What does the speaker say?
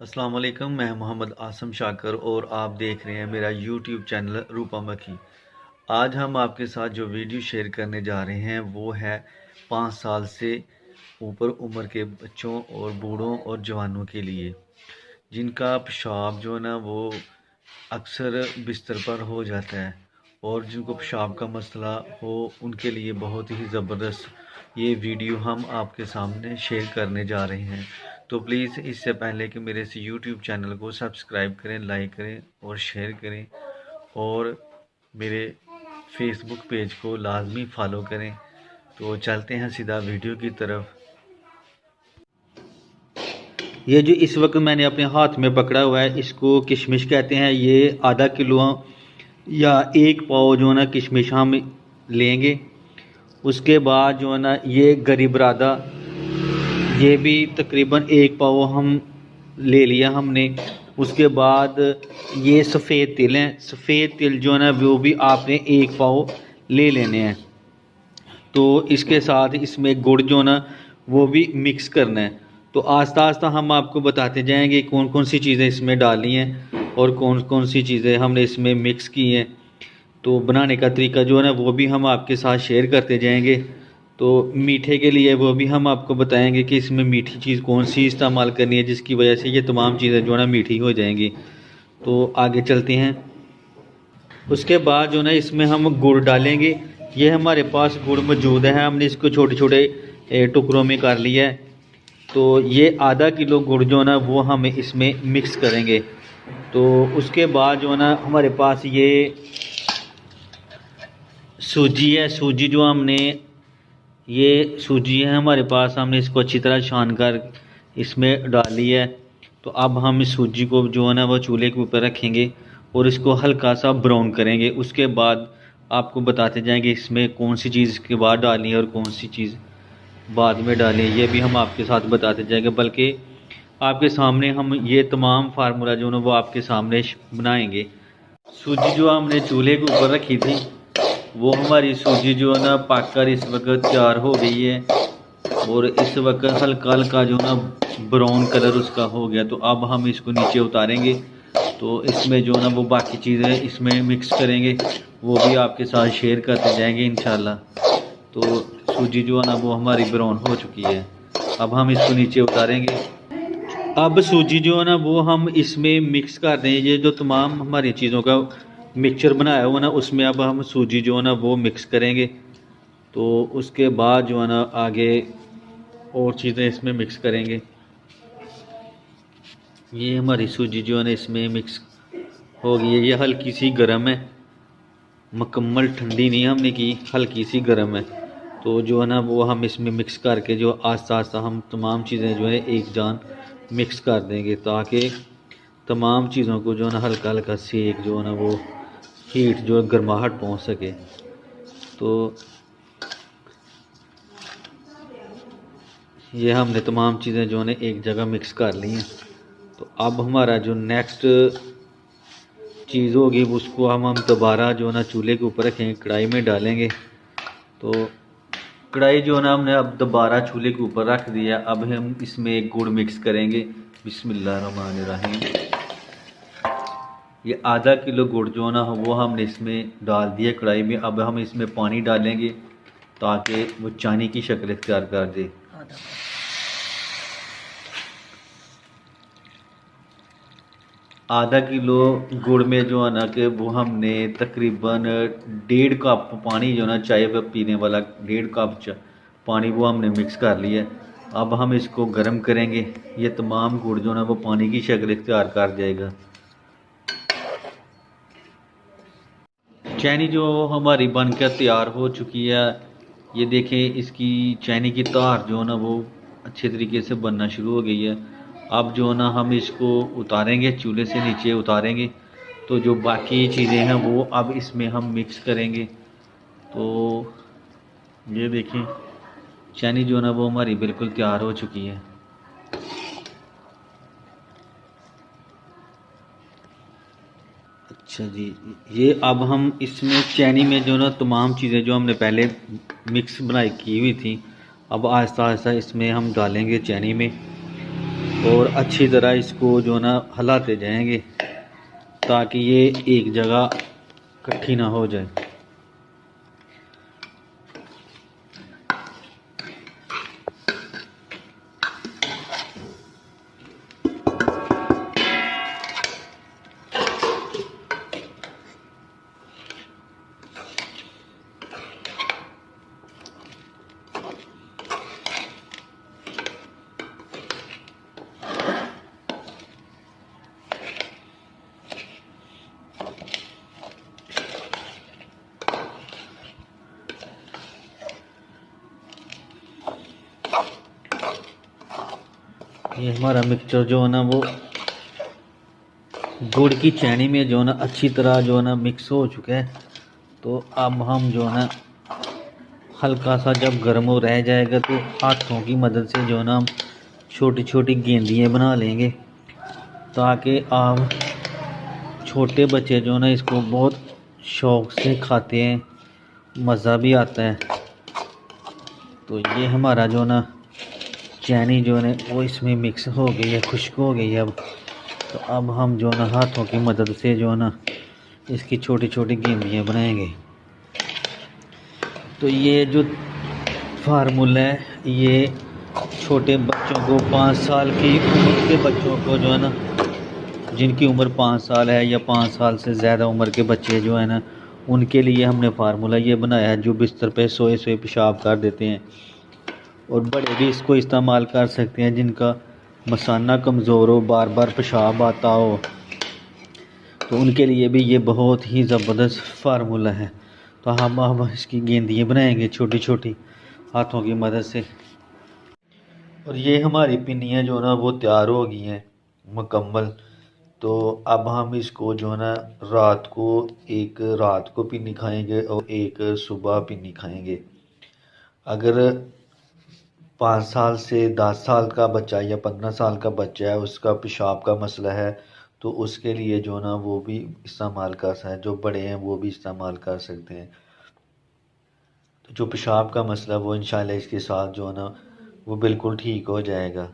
अस्सलाम वालेकुम। मैं मोहम्मद आसम शाकर और आप देख रहे हैं मेरा यूट्यूब चैनल रूपा मक्खी। आज हम आपके साथ जो वीडियो शेयर करने जा रहे हैं वो है 5 साल से ऊपर उम्र के बच्चों और बूढ़ों और जवानों के लिए, जिनका पेशाब जो है ना वो अक्सर बिस्तर पर हो जाता है और जिनको पेशाब का मसला हो उनके लिए बहुत ही ज़बरदस्त ये वीडियो हम आपके सामने शेयर करने जा रहे हैं। तो प्लीज़ इससे पहले कि मेरे इस यूट्यूब चैनल को सब्सक्राइब करें, लाइक करें और शेयर करें और मेरे फेसबुक पेज को लाजमी फ़ॉलो करें। तो चलते हैं सीधा वीडियो की तरफ। ये जो इस वक्त मैंने अपने हाथ में पकड़ा हुआ है इसको किशमिश कहते हैं। ये आधा किलो या एक पाव जो है ना किशमिश हम लेंगे। उसके बाद जो है ना ये गरीब रादा, ये भी तकरीबन एक पाव हम ले लिया हमने। उसके बाद ये सफ़ेद तिल हैं, सफ़ेद तिल जो है ना वो भी आपने एक पाव ले लेने हैं। तो इसके साथ इसमें गुड़ जो ना वो भी मिक्स करना है। तो आस्ता आस्ता हम आपको बताते जाएंगे कौन कौन सी चीज़ें इसमें डालनी हैं और कौन कौन सी चीज़ें हमने इसमें मिक्स की हैं। तो बनाने का तरीका जो है ना वो भी हम आपके साथ शेयर करते जाएंगे। तो मीठे के लिए वो भी हम आपको बताएंगे कि इसमें मीठी चीज़ कौन सी इस्तेमाल करनी है जिसकी वजह से ये तमाम चीज़ें जो है ना मीठी हो जाएंगी। तो आगे चलते हैं। उसके बाद जो ना इसमें हम गुड़ डालेंगे। ये हमारे पास गुड़ मौजूद है, हमने इसको छोटे छोटे टुकड़ों में कर लिया है। तो ये आधा किलो गुड़ जो ना वो हम इसमें मिक्स करेंगे। तो उसके बाद जो ना हमारे पास ये सूजी है, सूजी जो हमने ये सूजी है हमारे पास, हमने इसको अच्छी तरह छान कर इसमें डाली है। तो अब हम इस सूजी को जो है ना वो चूल्हे के ऊपर रखेंगे और इसको हल्का सा ब्राउन करेंगे। उसके बाद आपको बताते जाएंगे इसमें कौन सी चीज़ के बाद डालनी है और कौन सी चीज़ बाद में डालें, ये भी हम आपके साथ बताते जाएंगे। बल्कि आपके सामने हम ये तमाम फार्मूला जो है वो आपके सामने बनाएंगे। सूजी जो हमने चूल्हे के ऊपर रखी थी वो हमारी सूजी जो है ना पककर इस वक्त तैयार हो गई है और इस वक्त हल्का हल्का जो ना ब्राउन कलर उसका हो गया। तो अब हम इसको नीचे उतारेंगे। तो इसमें जो ना वो बाकी चीज़ें इसमें मिक्स करेंगे, वो भी आपके साथ शेयर करते जाएंगे इंशाल्लाह। तो सूजी जो है ना वो हमारी ब्राउन हो चुकी है। अब हम इसको नीचे उतारेंगे। अब सूजी जो है ना वो हम इसमें मिक्स कर दें। ये जो तमाम हमारी चीज़ों का मिक्सचर बनाया हुआ ना उसमें अब हम सूजी जो है ना वो मिक्स करेंगे। तो उसके बाद जो है ना आगे और चीज़ें इसमें मिक्स करेंगे। ये हमारी सूजी जो है ना इसमें मिक्स हो गई है। ये हल्की सी गर्म है, मुकम्मल ठंडी नहीं हमने की, हल्की सी गर्म है। तो जो है ना वो हम इसमें मिक्स करके जो आस्ता आस्ता हम तमाम चीज़ें जो है एक जान मिक्स कर देंगे ताकि तमाम चीज़ों को जो है ना हल्का हल्का सेक जो है ना वो हीट जो गर्माहट पहुंच सके। तो ये हमने तमाम चीज़ें जो है एक जगह मिक्स कर ली हैं। तो अब हमारा जो नेक्स्ट चीज़ होगी उसको हम दोबारा जो है ना चूल्हे के ऊपर रखेंगे, कढ़ाई में डालेंगे। तो कढ़ाई जो है ना हमने अब दोबारा चूल्हे के ऊपर रख दिया। अब हम इसमें एक गुड़ मिक्स करेंगे। बिस्मिल्लाहिर्रहमानिर्रहीम। ये आधा किलो गुड़ जो है ना वो हमने इसमें डाल दिया कढ़ाई में। अब हम इसमें पानी डालेंगे ताकि वो चानी की शक्ल इख्तियार कर दे। आधा किलो गुड़ में जो है ना कि वो हमने तकरीबन 1.5 कप पानी जो ना चाय पे पीने वाला 1.5 कप पानी वो हमने मिक्स कर लिया। अब हम इसको गर्म करेंगे। ये तमाम गुड़ जो ना वो पानी की शक्ल इख्तियार कर जाएगा। चैनी जो हमारी बनकर तैयार हो चुकी है, ये देखें इसकी चैनी की तार जो है ना वो अच्छे तरीके से बनना शुरू हो गई है। अब जो ना हम इसको उतारेंगे, चूल्हे से नीचे उतारेंगे। तो जो बाकी चीज़ें हैं वो अब इसमें हम मिक्स करेंगे। तो ये देखें चैनी जो ना वो हमारी बिल्कुल तैयार हो चुकी है। अच्छा जी, ये अब हम इसमें चैनी में जो ना तमाम चीज़ें जो हमने पहले मिक्स बनाई की हुई थी अब आहिस्ता आहिस्ता इसमें हम डालेंगे चैनी में। और अच्छी तरह इसको जो ना हिलाते जाएंगे ताकि ये एक जगह इकट्ठी ना हो जाए। ये हमारा मिक्सचर जो है ना वो गुड़ की चैनी में जो है ना अच्छी तरह जो है ना मिक्स हो चुका है। तो अब हम जो है ना हल्का सा जब गर्म हो रह जाएगा तो हाथों की मदद से जो है ना हम छोटी छोटी गेंदियाँ बना लेंगे ताकि आप छोटे बच्चे जो है ना इसको बहुत शौक़ से खाते हैं, मज़ा भी आता है। तो ये हमारा जो ना चैनी जो है वो इसमें मिक्स हो गई है, खुश्क हो गई है। अब तो अब हम जो ना हाथों की मदद से जो ना इसकी छोटी छोटी गेंदियाँ बनाएंगे। तो ये जो फार्मूला है ये छोटे बच्चों को 5 साल की उम्र के बच्चों को जो है ना, जिनकी उम्र 5 साल है या 5 साल से ज़्यादा उम्र के बच्चे जो है ना, उनके लिए हमने फार्मूला ये बनाया है जो बिस्तर पे सोए सोए पेशाब कर देते हैं। और बड़े भी इसको इस्तेमाल कर सकते हैं जिनका मसाना कमज़ोर हो, बार बार पेशाब आता हो, तो उनके लिए भी ये बहुत ही ज़बरदस्त फार्मूला है। तो हम अब इसकी गेंदियाँ बनाएंगे छोटी छोटी हाथों की मदद से। और ये हमारी पिन्नियाँ जो ना वो तैयार हो गई हैं मुकम्मल। तो अब हम इसको जो है ना एक रात को पिन्नी खाएंगे और एक सुबह पिन्नी खाएंगे। अगर 5 साल से 10 साल का बच्चा या 15 साल का बच्चा है, उसका पेशाब का मसला है, तो उसके लिए जो ना वो भी इस्तेमाल कर सकते हैं। जो बड़े हैं वो भी इस्तेमाल कर सकते हैं। तो जो पेशाब का मसला वो इंशाल्लाह इसके साथ जो है ना वो बिल्कुल ठीक हो जाएगा।